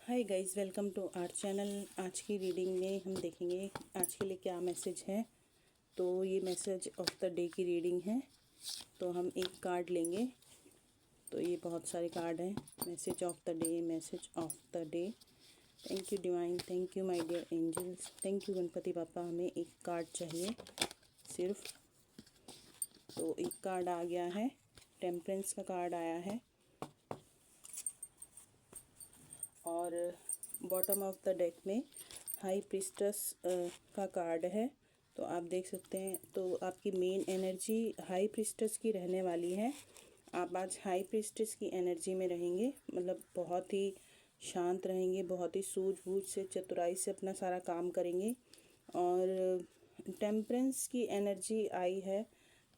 Hi guys, welcome to our channel. आज की reading में हम देखेंगे आज के लिए क्या मैसेज है। तो ये मैसेज ऑफ द डे की रीडिंग है। तो हम एक कार्ड लेंगे। तो ये बहुत सारे कार्ड हैं। Message of the day, message of the day. Thank you divine, thank you my dear angels, thank you Ganpati papa. हमें एक कार्ड चाहिए सिर्फ। तो एक कार्ड आ गया है, टेम्परेंस का कार्ड आया है और बॉटम ऑफ द डेक में हाई प्रीस्टस का कार्ड है। तो आप देख सकते हैं। तो आपकी मेन एनर्जी हाई प्रीस्टस की रहने वाली है। आप आज हाई प्रीस्टस की एनर्जी में रहेंगे, मतलब बहुत ही शांत रहेंगे, बहुत ही सूझबूझ से, चतुराई से अपना सारा काम करेंगे। और टेम्परेंस की एनर्जी आई है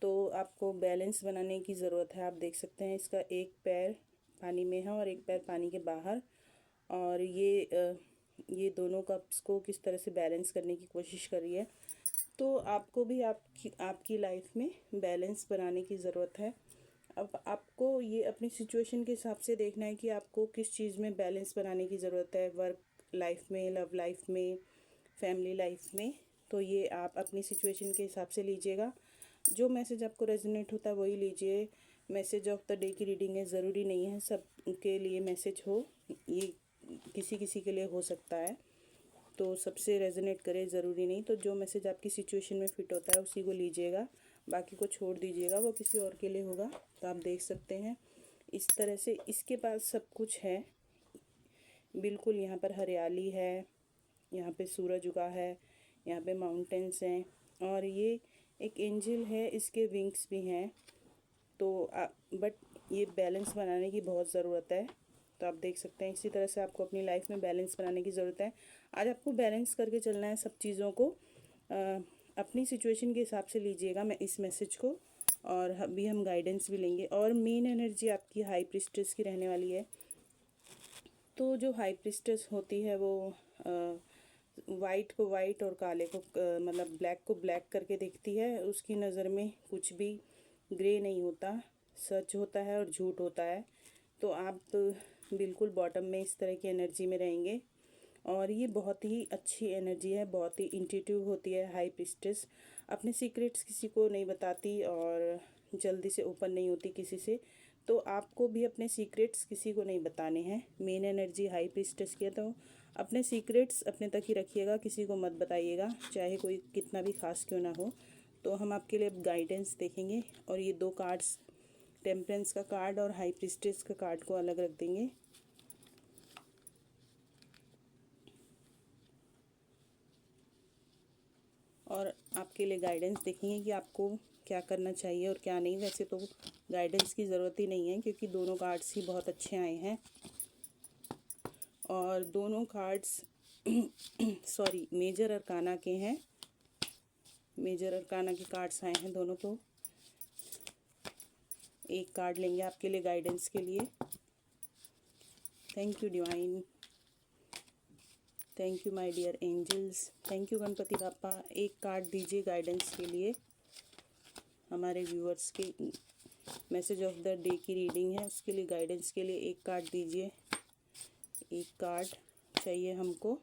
तो आपको बैलेंस बनाने की ज़रूरत है। आप देख सकते हैं इसका एक पैर पानी में है और एक पैर पानी के बाहर। और ये दोनों कप्स को किस तरह से बैलेंस करने की कोशिश कर रही है। तो आपको भी आपकी लाइफ में बैलेंस बनाने की ज़रूरत है। अब आपको ये अपनी सिचुएशन के हिसाब से देखना है कि आपको किस चीज़ में बैलेंस बनाने की ज़रूरत है, वर्क लाइफ में, लव लाइफ में, फैमिली लाइफ में। तो ये आप अपनी सिचुएशन के हिसाब से लीजिएगा। जो मैसेज आपको रेजोनेट होता है वही लीजिए। मैसेज ऑफ द डे की रीडिंग है, ज़रूरी नहीं है सब के लिए मैसेज हो, ये किसी किसी के लिए हो सकता है। तो सबसे रेजोनेट करे, ज़रूरी नहीं। तो जो मैसेज आपकी सिचुएशन में फ़िट होता है उसी को लीजिएगा, बाकी को छोड़ दीजिएगा, वो किसी और के लिए होगा। तो आप देख सकते हैं इस तरह से इसके पास सब कुछ है बिल्कुल। यहाँ पर हरियाली है, यहाँ पे सूरज उगा है, यहाँ पे माउंटेन्स हैं और ये एक एंजल है, इसके विंग्स भी हैं। तो बट ये बैलेंस बनाने की बहुत ज़रूरत है। तो आप देख सकते हैं इसी तरह से आपको अपनी लाइफ में बैलेंस बनाने की ज़रूरत है। आज आपको बैलेंस करके चलना है सब चीज़ों को। अपनी सिचुएशन के हिसाब से लीजिएगा मैं इस मैसेज को। और अभी हम गाइडेंस भी लेंगे। और मेन एनर्जी आपकी हाई प्रीस्टेस की रहने वाली है। तो जो हाई प्रीस्टेस होती है वो वाइट को वाइट और काले को मतलब ब्लैक को ब्लैक करके देखती है। उसकी नज़र में कुछ भी ग्रे नहीं होता, सच होता है और झूठ होता है। तो आप बिल्कुल बॉटम में इस तरह की एनर्जी में रहेंगे। और ये बहुत ही अच्छी एनर्जी है, बहुत ही इंट्यूटिव होती है हाई प्रीस्टेस। अपने सीक्रेट्स किसी को नहीं बताती और जल्दी से ओपन नहीं होती किसी से। तो आपको भी अपने सीक्रेट्स किसी को नहीं बताने हैं। मेन एनर्जी हाई प्रीस्टेस की है। तो अपने सीक्रेट्स अपने तक ही रखिएगा, किसी को मत बताइएगा, चाहे कोई कितना भी खास क्यों ना हो। तो हम आपके लिए गाइडेंस देखेंगे और ये दो कार्ड्स, टेम्परेंस का कार्ड और हाई प्रीस्टेस का कार्ड को अलग रख देंगे। और आपके लिए गाइडेंस देखेंगे कि आपको क्या करना चाहिए और क्या नहीं। वैसे तो गाइडेंस की ज़रूरत ही नहीं है क्योंकि दोनों कार्ड्स ही बहुत अच्छे आए हैं। और दोनों कार्ड्स सॉरी मेजर अरकाना के हैं। मेजर अरकाना के कार्ड्स आए हैं दोनों। तो एक कार्ड लेंगे आपके लिए गाइडेंस के लिए। Thank you divine, thank you my dear angels, thank you Ganpati पापा। एक कार्ड दीजिए गाइडेंस के लिए। हमारे व्यूअर्स के मैसेज ऑफ द डे की रीडिंग है, उसके लिए गाइडेंस के लिए एक कार्ड दीजिए। एक कार्ड चाहिए हमको।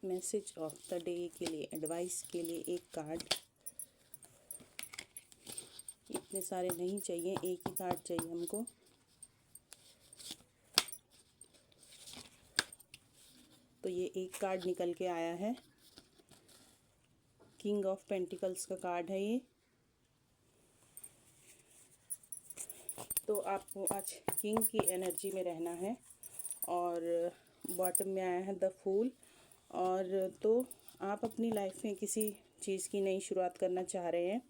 मैसेज ऑफ द डे के लिए, एडवाइस के लिए एक कार्ड। इतने सारे नहीं चाहिए, एक ही कार्ड चाहिए हमको। तो ये एक कार्ड निकल के आया है, किंग ऑफ पेंटिकल्स का कार्ड है ये। तो आपको आज किंग की एनर्जी में रहना है। और बॉटम में आया है द फूल। और तो आप अपनी लाइफ में किसी चीज़ की नई शुरुआत करना चाह रहे हैं,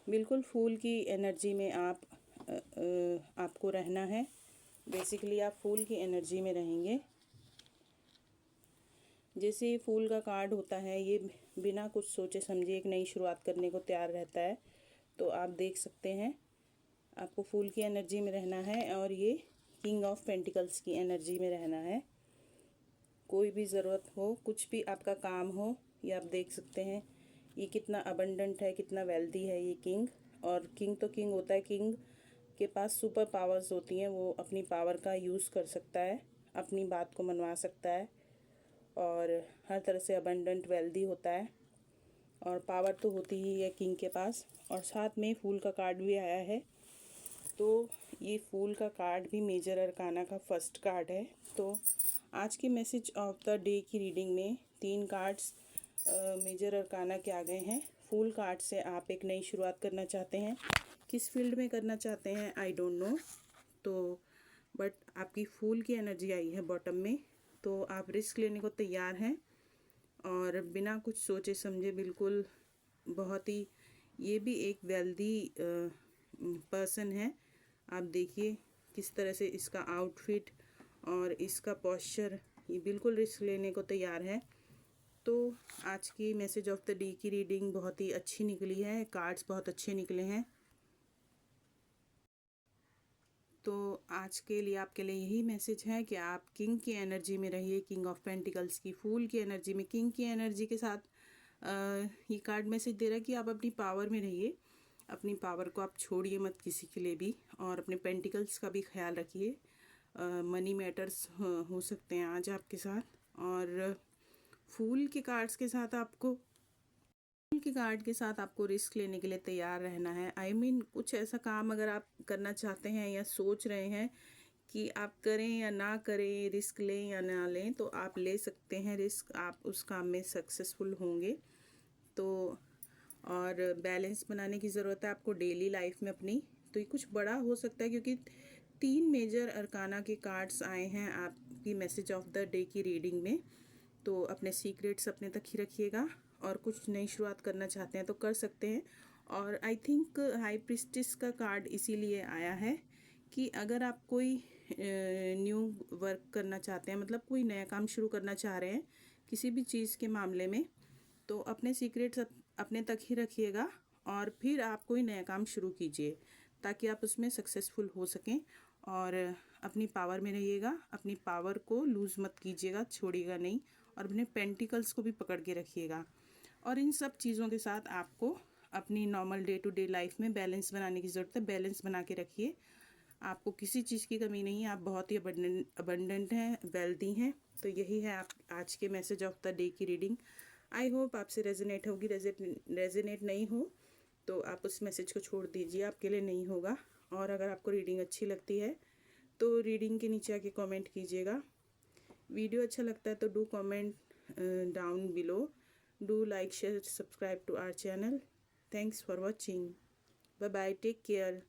बिल्कुल फूल की एनर्जी में आपको रहना है। बेसिकली आप फूल की एनर्जी में रहेंगे। जैसे ये फूल का कार्ड होता है, ये बिना कुछ सोचे समझे एक नई शुरुआत करने को तैयार रहता है। तो आप देख सकते हैं आपको फूल की एनर्जी में रहना है और ये किंग ऑफ पेंटिकल्स की एनर्जी में रहना है। कोई भी ज़रूरत हो, कुछ भी आपका काम हो, ये आप देख सकते हैं ये कितना अबंडेंट है, कितना वेल्दी है ये किंग। और किंग तो किंग होता है, किंग के पास सुपर पावर्स होती हैं, वो अपनी पावर का यूज़ कर सकता है, अपनी बात को मनवा सकता है और हर तरह से अबंडेंट वेल्दी होता है और पावर तो होती ही है किंग के पास। और साथ में फूल का कार्ड भी आया है, तो ये फूल का कार्ड भी मेजर अरकाना का फर्स्ट कार्ड है। तो आज की मैसेज ऑफ द डे की रीडिंग में 3 कार्ड्स मेजर अरकाना के आ गए हैं। फूल कार्ड से आप एक नई शुरुआत करना चाहते हैं, किस फील्ड में करना चाहते हैं आई डोंट नो, तो बट आपकी फूल की एनर्जी आई है बॉटम में, तो आप रिस्क लेने को तैयार हैं और बिना कुछ सोचे समझे बिल्कुल बहुत ही, ये भी एक वेल्दी पर्सन है। आप देखिए किस तरह से इसका आउटफिट और इसका पोस्चर, ये बिल्कुल रिस्क लेने को तैयार है। तो आज की मैसेज ऑफ द डे की रीडिंग बहुत ही अच्छी निकली है, कार्ड्स बहुत अच्छे निकले हैं। तो आज के लिए आपके लिए यही मैसेज है कि आप किंग की एनर्जी में रहिए, किंग ऑफ पेंटिकल्स की फूल की एनर्जी में, किंग की एनर्जी के साथ ये कार्ड मैसेज दे रहा है कि आप अपनी पावर में रहिए, अपनी पावर को आप छोड़िए मत किसी के लिए भी, और अपने पेंटिकल्स का भी ख्याल रखिए। मनी मैटर्स हो सकते हैं आज आपके साथ, और फूल के कार्ड्स के साथ आपको, फूल के कार्ड के साथ आपको रिस्क लेने के लिए तैयार रहना है। आई मीन कुछ ऐसा काम अगर आप करना चाहते हैं या सोच रहे हैं कि आप करें या ना करें, रिस्क लें या ना लें, तो आप ले सकते हैं रिस्क, आप उस काम में सक्सेसफुल होंगे। तो और बैलेंस बनाने की ज़रूरत है आपको डेली लाइफ में अपनी। तो ये कुछ बड़ा हो सकता है क्योंकि 3 मेजर अरकाना के कार्ड्स आए हैं आपकी मैसेज ऑफ द डे की रीडिंग में। तो अपने सीक्रेट्स अपने तक ही रखिएगा, और कुछ नई शुरुआत करना चाहते हैं तो कर सकते हैं। और आई थिंक हाई प्रिस्टिस का कार्ड इसीलिए आया है कि अगर आप कोई न्यू वर्क करना चाहते हैं, मतलब कोई नया काम शुरू करना चाह रहे हैं किसी भी चीज़ के मामले में, तो अपने सीक्रेट्स अपने तक ही रखिएगा और फिर आप कोई नया काम शुरू कीजिए ताकि आप उसमें सक्सेसफुल हो सकें। और अपनी पावर में रहिएगा, अपनी पावर को लूज़ मत कीजिएगा, छोड़िएगा नहीं, और अपने पेंटिकल्स को भी पकड़ के रखिएगा। और इन सब चीज़ों के साथ आपको अपनी normal day to day life में बैलेंस बनाने की ज़रूरत है। बैलेंस बना के रखिए, आपको किसी चीज़ की कमी नहीं है, आप बहुत ही अबंडेंट हैं, वेल्दी हैं। तो यही है आप आज के मैसेज ऑफ द डे की रीडिंग। आई होप आपसे रेजोनेट होगी, रेजोनेट नहीं हो तो आप उस मैसेज को छोड़ दीजिए, आपके लिए नहीं होगा। और अगर आपको रीडिंग अच्छी लगती है तो रीडिंग के नीचे आके कमेंट कीजिएगा। वीडियो अच्छा लगता है तो do comment down below, do like share subscribe to our channel. Thanks for watching, bye bye, take care.